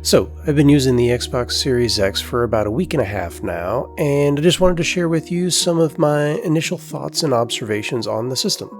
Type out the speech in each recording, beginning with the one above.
So, I've been using the Xbox Series X for about a week and a half now, and I just wanted to share with you some of my initial thoughts and observations on the system.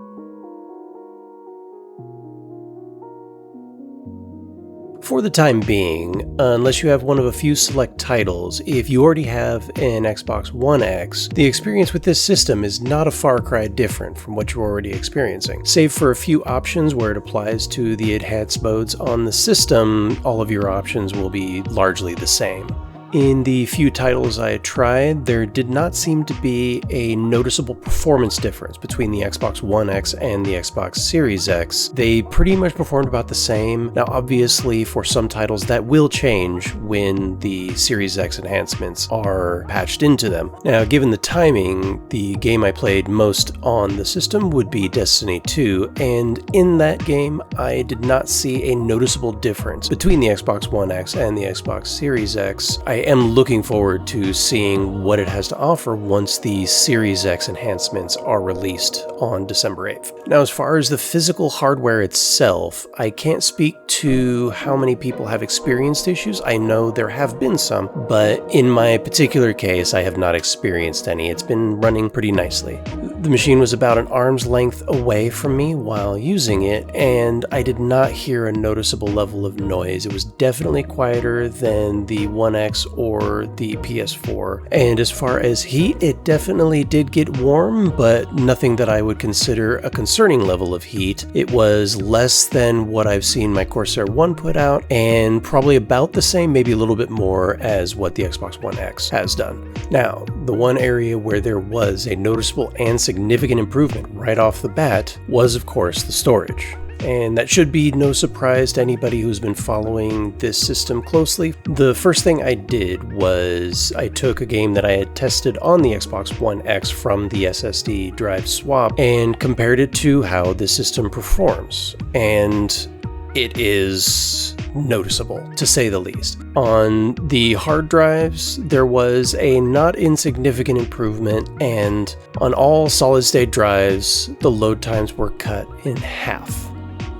For the time being, unless you have one of a few select titles, if you already have an Xbox One X, the experience with this system is not a far cry different from what you're already experiencing. Save for a few options where it applies to the enhanced modes on the system, all of your options will be largely the same. In the few titles I tried, there did not seem to be a noticeable performance difference between the Xbox One X and the Xbox Series X. They pretty much performed about the same. Now obviously for some titles that will change when the Series X enhancements are patched into them. Now given the timing, the game I played most on the system would be Destiny 2, and in that game I did not see a noticeable difference between the Xbox One X and the Xbox Series X. I am looking forward to seeing what it has to offer once the Series X enhancements are released on December 8th. Now, as far as the physical hardware itself, I can't speak to how many people have experienced issues. I know there have been some, but in my particular case, I have not experienced any. It's been running pretty nicely. The machine was about an arm's length away from me while using it, and I did not hear a noticeable level of noise. It was definitely quieter than the One X or the PS4. And as far as heat, it definitely did get warm, but nothing that I would consider a concerning level of heat. It was less than what I've seen my Corsair One put out, and probably about the same, maybe a little bit more, as what the Xbox One X has done. Now, the one area where there was a noticeable and significant improvement right off the bat was, of course, the storage. And that should be no surprise to anybody who's been following this system closely. The first thing I did was I took a game that I had tested on the Xbox One X from the SSD drive swap and compared it to how the system performs. And it is noticeable, to say the least. On the hard drives, there was a not insignificant improvement, and on all solid-state drives, the load times were cut in half.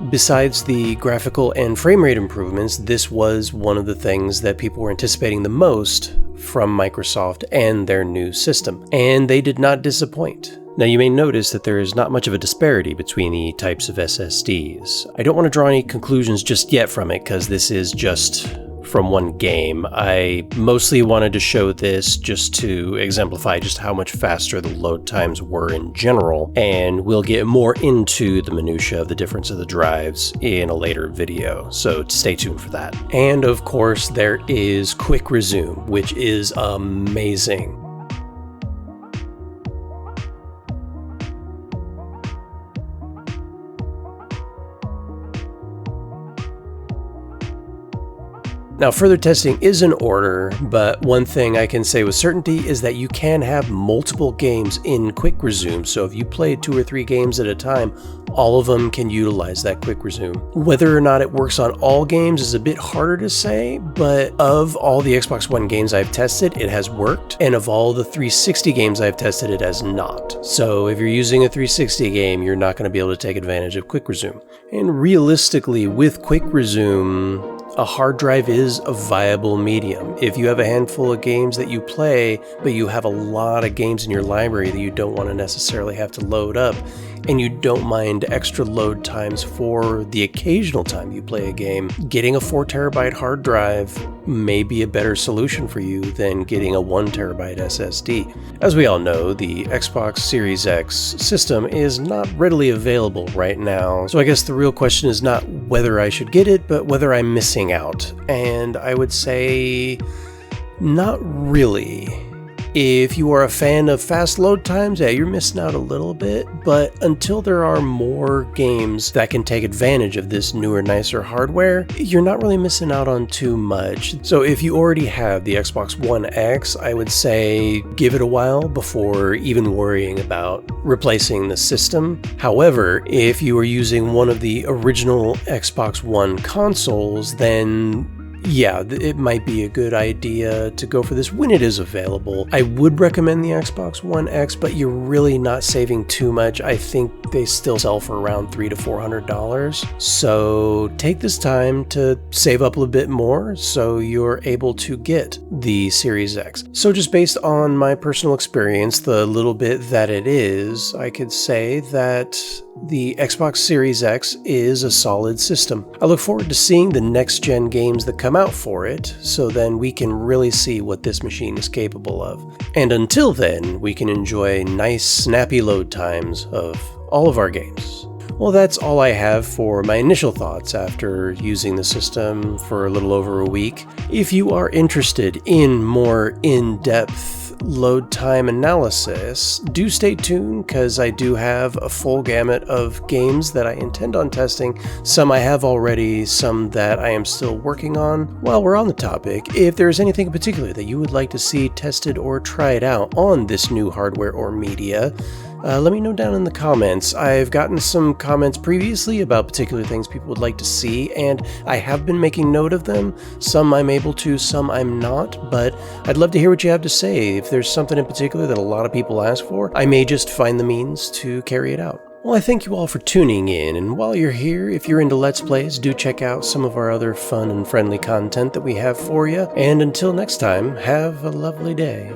Besides the graphical and frame rate improvements, this was one of the things that people were anticipating the most from Microsoft and their new system, and they did not disappoint. Now you may notice that there is not much of a disparity between the types of SSDs. I don't want to draw any conclusions just yet from it, because this is just from one game. I mostly wanted to show this just to exemplify just how much faster the load times were in general, and we'll get more into the minutia of the difference of the drives in a later video, so stay tuned for that. And of course there is Quick Resume, which is amazing. Now, further testing is in order, but one thing I can say with certainty is that you can have multiple games in Quick Resume, so if you play 2 or 3 games at a time, all of them can utilize that Quick Resume. Whether or not it works on all games is a bit harder to say, but of all the Xbox One games I've tested, it has worked, and of all the 360 games I've tested, it has not. So if you're using a 360 game, you're not going to be able to take advantage of Quick Resume. And realistically, with Quick Resume, a hard drive is a viable medium. If you have a handful of games that you play, but you have a lot of games in your library that you don't want to necessarily have to load up, and you don't mind extra load times for the occasional time you play a game, getting a 4TB hard drive may be a better solution for you than getting a 1TB SSD. As we all know, the Xbox Series X system is not readily available right now, so I guess the real question is not whether I should get it, but whether I'm missing out. And I would say not really. If you are a fan of fast load times, yeah, you're missing out a little bit, but until there are more games that can take advantage of this newer, nicer hardware, you're not really missing out on too much. So if you already have the Xbox One X, I would say give it a while before even worrying about replacing the system. However, if you are using one of the original Xbox One consoles, then yeah, it might be a good idea to go for this when it is available. I would recommend the Xbox One X, but you're really not saving too much. I think they still sell for around $300 to $400. So take this time to save up a little bit more so you're able to get the Series X. So just based on my personal experience, the little bit that it is, I could say that the Xbox Series X is a solid system. I look forward to seeing the next-gen games that come out for it, so then we can really see what this machine is capable of. And until then, we can enjoy nice, snappy load times of all of our games. Well, that's all I have for my initial thoughts after using the system for a little over a week. If you are interested in more in-depth load time analysis, do stay tuned because I do have a full gamut of games that I intend on testing. Some I have already, some that I am still working on. While we're on the topic, if there's anything in particular that you would like to see tested or tried out on this new hardware or media, let me know down in the comments. I've gotten some comments previously about particular things people would like to see, and I have been making note of them. Some I'm able to, some I'm not, but I'd love to hear what you have to say. If there's something in particular that a lot of people ask for, I may just find the means to carry it out. Well, I thank you all for tuning in, and while you're here, if you're into Let's Plays, do check out some of our other fun and friendly content that we have for you. And until next time, have a lovely day.